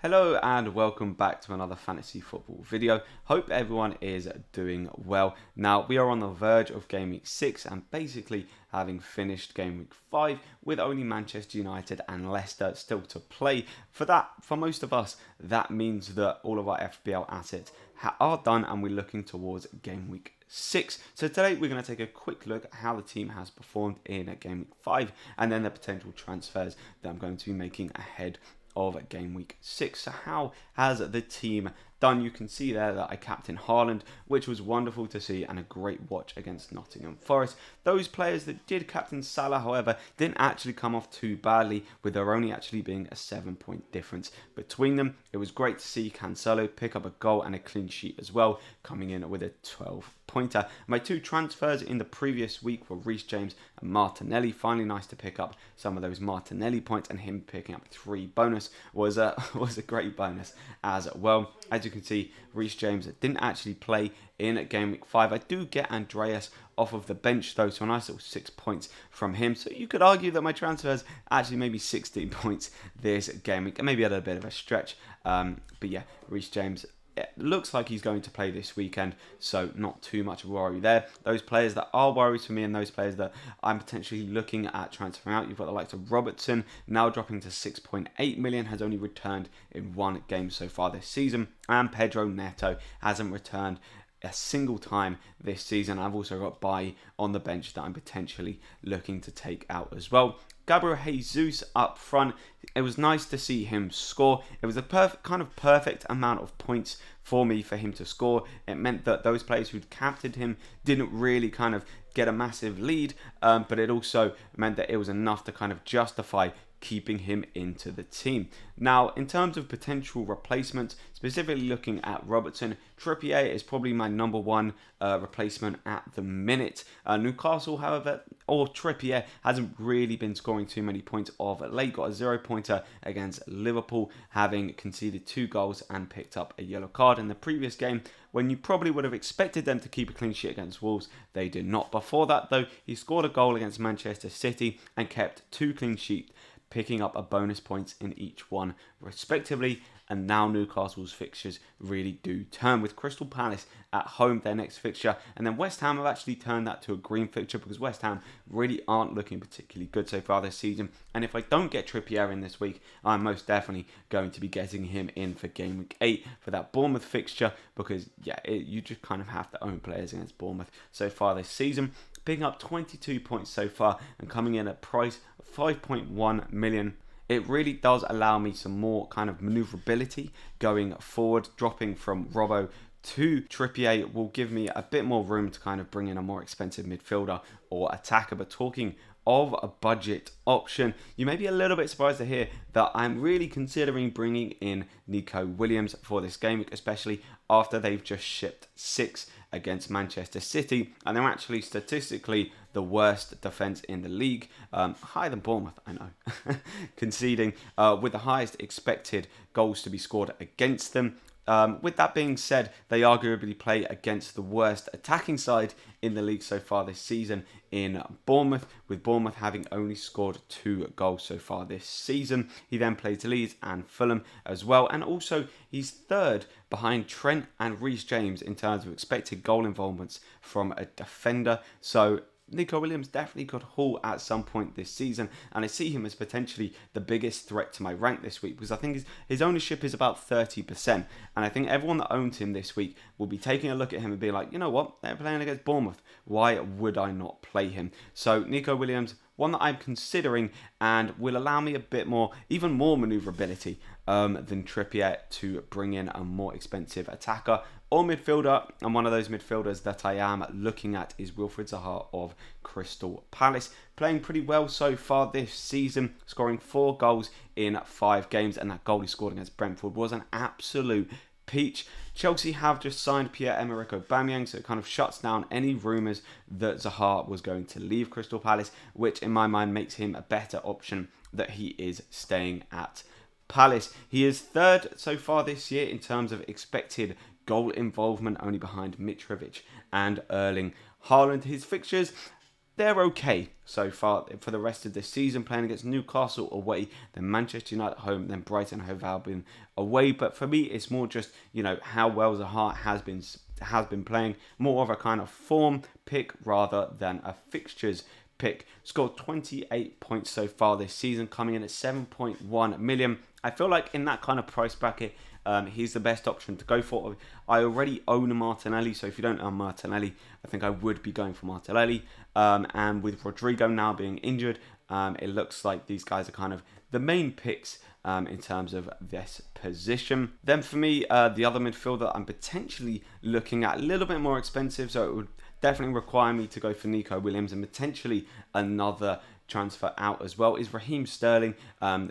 Hello and welcome back to another fantasy football video. Hope everyone is doing well. Now we are on the verge of game week 6 and basically having finished game week 5 with only Manchester United and Leicester still to play. For most of us, that means that all of our FPL assets are done and we're looking towards game week 6. So today we're going to take a quick look at how the team has performed in game week 5 and then the potential transfers that I'm going to be making ahead of game week 6. So how has the team done? You can see there that I captained Haaland, which was wonderful to see and a great watch against Nottingham Forest. Those players that did captain Salah, however, didn't actually come off too badly, with there only actually being a 7-point difference between them. It was great to see Cancelo pick up a goal and a clean sheet as well, coming in with a 12-pointer. My two transfers in the previous week were Reece James and Martinelli. Finally nice to pick up some of those Martinelli points, and him picking up 3 bonus was a great bonus as well. As you can see, Reece James didn't actually play in game week 5. I do get Andreas off of the bench though, so a nice little 6 points from him. So you could argue that my transfers actually maybe 16 points this game week, and maybe at a bit of a stretch. But yeah, Reece James, it looks like he's going to play this weekend, so not too much of a worry there. Those players that are worries for me and those players that I'm potentially looking at transferring out, you've got the likes of Robertson, now dropping to 6.8 million, has only returned in 1 game so far this season, and Pedro Neto hasn't returned a single time this season. I've also got Bai on the bench that I'm potentially looking to take out as well. Gabriel Jesus up front, it was nice to see him score. It was a perfect amount of points for me for him to score. It meant that those players who'd captained him didn't really kind of get a massive lead, but it also meant that it was enough to kind of justify keeping him into the team. Now, in terms of potential replacements, specifically looking at Robertson, Trippier is probably my number one replacement at the minute. Newcastle, however, or Trippier, hasn't really been scoring too many points of late. Got a 0-pointer against Liverpool, having conceded 2 goals and picked up a yellow card in the previous game, when you probably would have expected them to keep a clean sheet against Wolves. They did not. Before that, though, he scored a goal against Manchester City and kept 2 clean sheets, picking up a bonus points in each one respectively. And now Newcastle's fixtures really do turn, with Crystal Palace at home, their next fixture, and then West Ham have actually turned that to a green fixture, because West Ham really aren't looking particularly good so far this season. And if I don't get Trippier in this week, I'm most definitely going to be getting him in for game week 8 for that Bournemouth fixture, because you just kind of have to own players against Bournemouth so far this season. Picking up 22 points so far and coming in at price of 5.1 million. It really does allow me some more kind of maneuverability going forward. Dropping from Robbo to Trippier will give me a bit more room to kind of bring in a more expensive midfielder or attacker. But talking of a budget option, you may be a little bit surprised to hear that I'm really considering bringing in Nico Williams for this game, especially after they've just shipped 6 against Manchester City, and they're actually statistically the worst defence in the league, higher than Bournemouth, I know, conceding with the highest expected goals to be scored against them. With that being said, they arguably play against the worst attacking side in the league so far this season in Bournemouth, with Bournemouth having only scored 2 goals so far this season. He then plays Leeds and Fulham as well, and also he's third behind Trent and Reece James in terms of expected goal involvements from a defender. So Nico Williams definitely could haul at some point this season, and I see him as potentially the biggest threat to my rank this week, because I think his ownership is about 30%, and I think everyone that owns him this week will be taking a look at him and be like, you know what, they're playing against Bournemouth, why would I not play him? So Nico Williams, one that I'm considering, and will allow me a bit more, even more maneuverability than Trippier to bring in a more expensive attacker or midfielder. And one of those midfielders that I am looking at is Wilfried Zaha of Crystal Palace, playing pretty well so far this season, scoring 4 goals in 5 games, and that goal he scored against Brentford was an absolute peach. Chelsea have just signed Pierre-Emerick Aubameyang, so it kind of shuts down any rumours that Zaha was going to leave Crystal Palace, which in my mind makes him a better option that he is staying at Palace. He is third so far this year in terms of expected goal involvement, only behind Mitrovic and Erling Haaland. His fixtures, they're okay so far for the rest of this season, playing against Newcastle away, then Manchester United at home, then Brighton Hove Albion away. But for me, it's more just, you know, how well Zaha has been playing, more of a kind of form pick rather than a fixtures pick. Scored 28 points so far this season, coming in at 7.1 million. I feel like in that kind of price bracket, he's the best option to go for. I already own a Martinelli, so if you don't own Martinelli, I think I would be going for Martinelli. And with Rodrigo now being injured, it looks like these guys are kind of the main picks in terms of this position. Then for me, the other midfielder I'm potentially looking at a little bit more expensive, so it would definitely require me to go for Nico Williams and potentially another transfer out as well, is Raheem Sterling,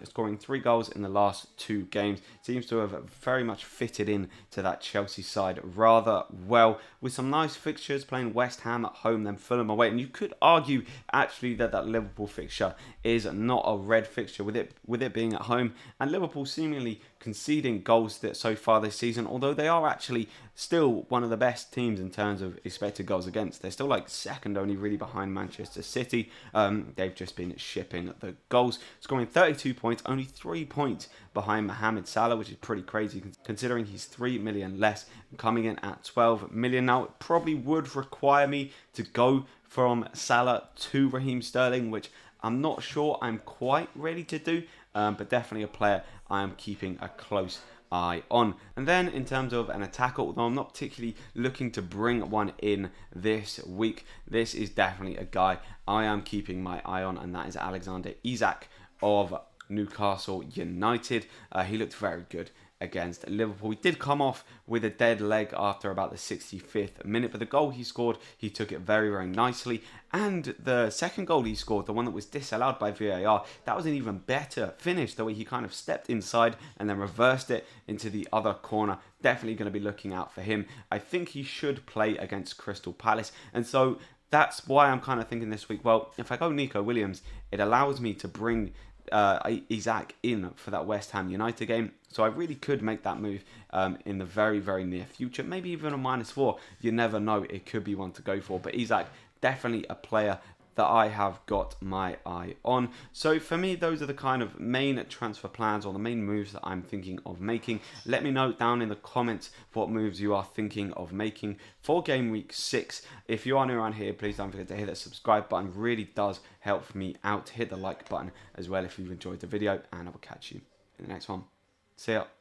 scoring 3 goals in the last 2 games. Seems to have very much fitted in to that Chelsea side rather well, with some nice fixtures, playing West Ham at home, then Fulham away. And you could argue actually that Liverpool fixture is not a red fixture with it being at home, and Liverpool seemingly conceding goals so far this season, although they are actually still one of the best teams in terms of expected goals against. They're still like second only really behind Manchester City. They've just been shipping the goals, scoring 32 points, only 3 points behind Mohamed Salah, which is pretty crazy considering he's 3 million less, coming in at 12 million. Now, it probably would require me to go from Salah to Raheem Sterling, which I'm not sure I'm quite ready to do, but definitely a player I am keeping a close eye on. And then in terms of an attacker, although I'm not particularly looking to bring one in this week, this is definitely a guy I am keeping my eye on, and that is Alexander Isak of Newcastle United. He looked very good against Liverpool. He did come off with a dead leg after about the 65th minute, but the goal he scored, he took it very, very nicely. And the second goal he scored, the one that was disallowed by VAR, that was an even better finish, the way he kind of stepped inside and then reversed it into the other corner. Definitely going to be looking out for him. I think he should play against Crystal Palace, and so that's why I'm kind of thinking this week, well, if I go Nico Williams, it allows me to bring Isak in for that West Ham United game. So I really could make that move in the very, very near future. Maybe even a -4. You never know. It could be one to go for. But Isak, definitely a player that I have got my eye on. So for me, those are the kind of main transfer plans or the main moves that I'm thinking of making. Let me know down in the comments what moves you are thinking of making for game week 6. If you are new around here, please don't forget to hit that subscribe button. Really does help me out. Hit the like button as well if you've enjoyed the video, and I will catch you in the next one. See ya.